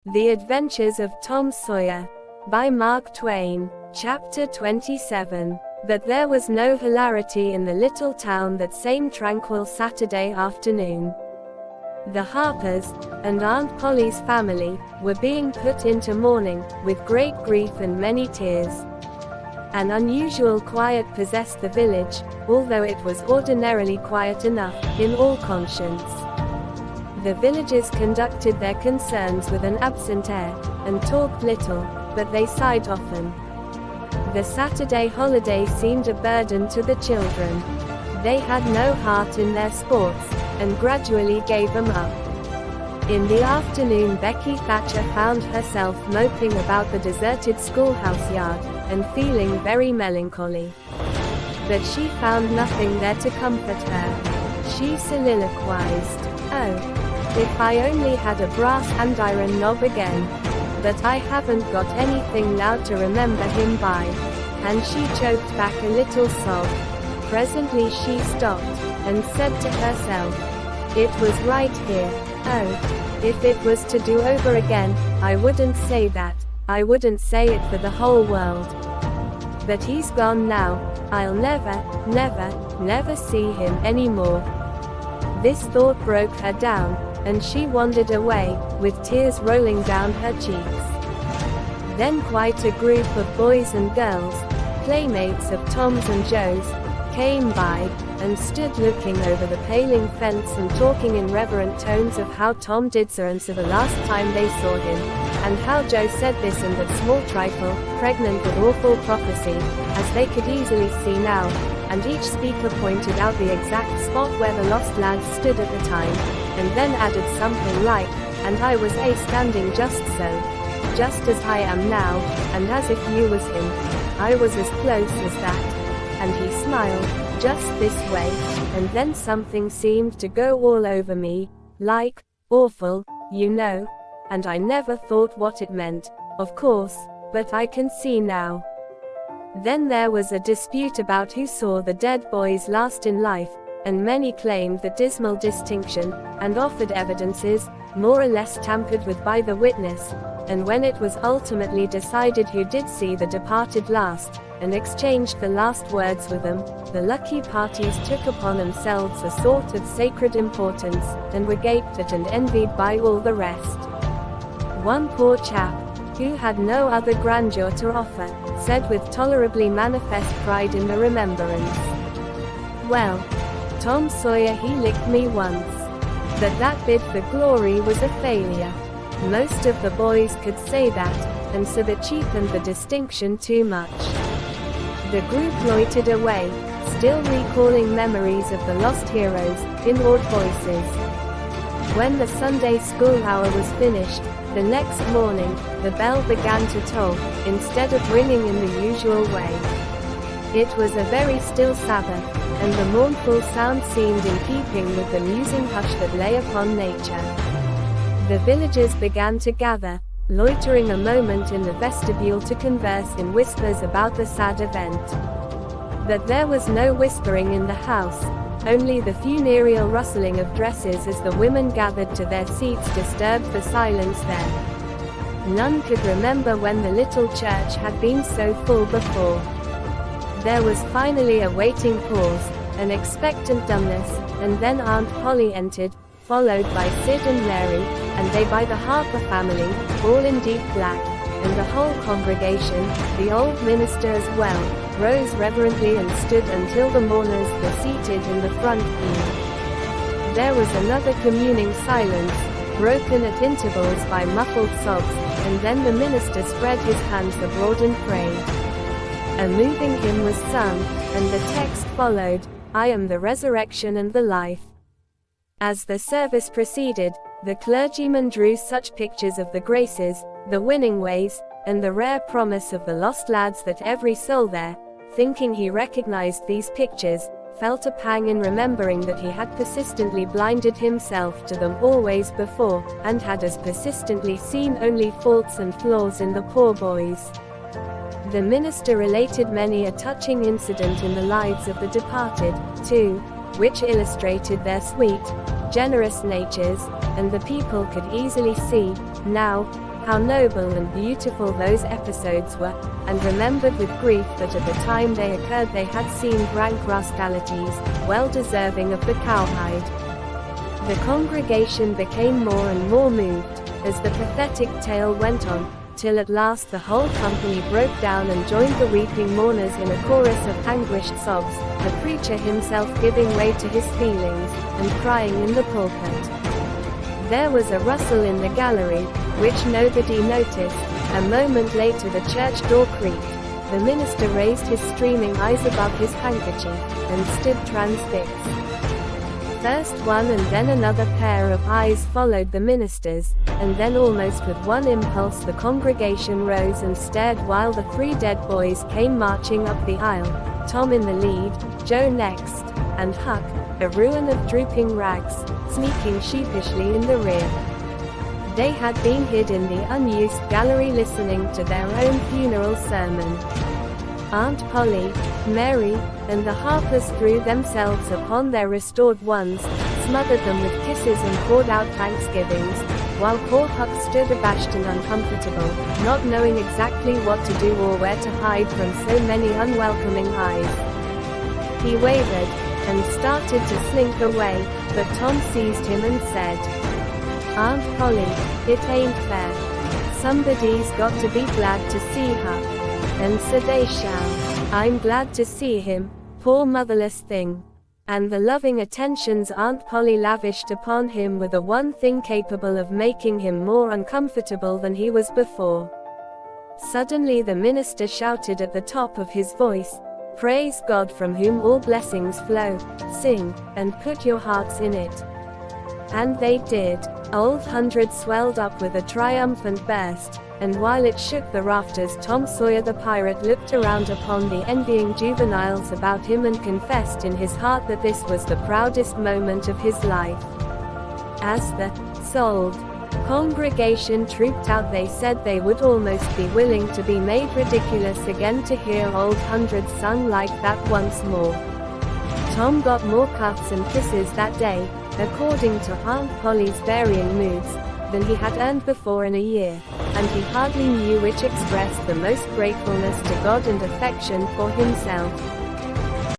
The Adventures of Tom Sawyer, by Mark Twain. Chapter 27. But there was no hilarity in the little town that same tranquil Saturday afternoon. The Harpers, and Aunt Polly's family, were being put into mourning, with great grief and many tears. An unusual quiet possessed the village, although it was ordinarily quiet enough, in all conscience. The villagers conducted their concerns with an absent air, and talked little, but they sighed often. The Saturday holiday seemed a burden to the children. They had no heart in their sports, and gradually gave them up. In the afternoon Becky Thatcher found herself moping about the deserted schoolhouse yard, and feeling very melancholy. But she found nothing there to comfort her. She soliloquized, "Oh, if I only had a brass andiron knob again. But I haven't got anything now to remember him by." And she choked back a little sob. Presently she stopped, and said to herself, "It was right here. Oh, if it was to do over again, I wouldn't say that. I wouldn't say it for the whole world. But he's gone now. I'll never see him anymore." This thought broke her down, and she wandered away, with tears rolling down her cheeks. Then quite a group of boys and girls, playmates of Tom's and Joe's, came by, and stood looking over the paling fence and talking in reverent tones of how Tom did so and so the last time they saw him, and how Joe said this and that small trifle, pregnant with awful prophecy, as they could easily see now, and each speaker pointed out the exact spot where the lost lad stood at the time, and then added something like, "And I was standing just so. Just as I am now, and as if you was him. I was as close as that." And he smiled, "Just this way," and then something seemed to go all over me, like, awful, you know, and I never thought what it meant, of course, but I can see now. Then there was a dispute about who saw the dead boys last in life, and many claimed the dismal distinction, and offered evidences, more or less tampered with by the witness, and when it was ultimately decided who did see the departed last, and exchanged the last words with them, the lucky parties took upon themselves a sort of sacred importance, and were gaped at and envied by all the rest. One poor chap, who had no other grandeur to offer, said with tolerably manifest pride in the remembrance, "Well, Tom Sawyer he licked me once. But that bid for glory was a failure." Most of the boys could say that, and so that cheapened the distinction too much. The group loitered away, still recalling memories of the lost heroes, in awed voices. When the Sunday school hour was finished, the next morning, the bell began to toll, instead of ringing in the usual way. It was a very still Sabbath, and the mournful sound seemed in keeping with the musing hush that lay upon nature. The villagers began to gather, loitering a moment in the vestibule to converse in whispers about the sad event. But there was no whispering in the house, only the funereal rustling of dresses as the women gathered to their seats disturbed the silence there. None could remember when the little church had been so full before. There was finally a waiting pause, an expectant dumbness, and then Aunt Polly entered, followed by Sid and Mary, and they by the Harper family, all in deep black, and the whole congregation, the old minister as well, rose reverently and stood until the mourners were seated in the front pew. There was another communing silence, broken at intervals by muffled sobs, and then the minister spread his hands abroad and prayed. A moving hymn was sung, and the text followed, "I am the resurrection and the life." As the service proceeded, the clergyman drew such pictures of the graces, the winning ways, and the rare promise of the lost lads that every soul there, thinking he recognized these pictures, felt a pang in remembering that he had persistently blinded himself to them always before, and had as persistently seen only faults and flaws in the poor boys. The minister related many a touching incident in the lives of the departed, too, which illustrated their sweet, generous natures, and the people could easily see, now, how noble and beautiful those episodes were, and remembered with grief that at the time they occurred they had seen rank rascalities, well deserving of the cowhide. The congregation became more and more moved, as the pathetic tale went on, till at last the whole company broke down and joined the weeping mourners in a chorus of anguished sobs, the preacher himself giving way to his feelings, and crying in the pulpit. There was a rustle in the gallery, which nobody noticed. A moment later the church door creaked. The minister raised his streaming eyes above his handkerchief, and stood transfixed. First one and then another pair of eyes followed the minister's, and then almost with one impulse the congregation rose and stared while the three dead boys came marching up the aisle, Tom in the lead, Joe next, and Huck, a ruin of drooping rags, sneaking sheepishly in the rear. They had been hid in the unused gallery listening to their own funeral sermon. Aunt Polly, Mary, and the Harpers threw themselves upon their restored ones, smothered them with kisses and poured out thanksgivings, while poor Huck stood abashed and uncomfortable, not knowing exactly what to do or where to hide from so many unwelcoming eyes. He wavered, and started to slink away, but Tom seized him and said, "Aunt Polly, it ain't fair. Somebody's got to be glad to see Huck. And so they shall. I'm glad to see him, poor motherless thing." And the loving attentions Aunt Polly lavished upon him were the one thing capable of making him more uncomfortable than he was before. Suddenly the minister shouted at the top of his voice, "Praise God from whom all blessings flow, sing, and put your hearts in it." And they did. Old Hundred swelled up with a triumphant burst, and while it shook the rafters Tom Sawyer the pirate looked around upon the envying juveniles about him and confessed in his heart that this was the proudest moment of his life. As the sold congregation trooped out they said they would almost be willing to be made ridiculous again to hear Old Hundred sung like that once more. Tom got more cuffs and kisses that day, according to Aunt Polly's varying moods, than he had earned before in a year, and he hardly knew which expressed the most gratefulness to God and affection for himself.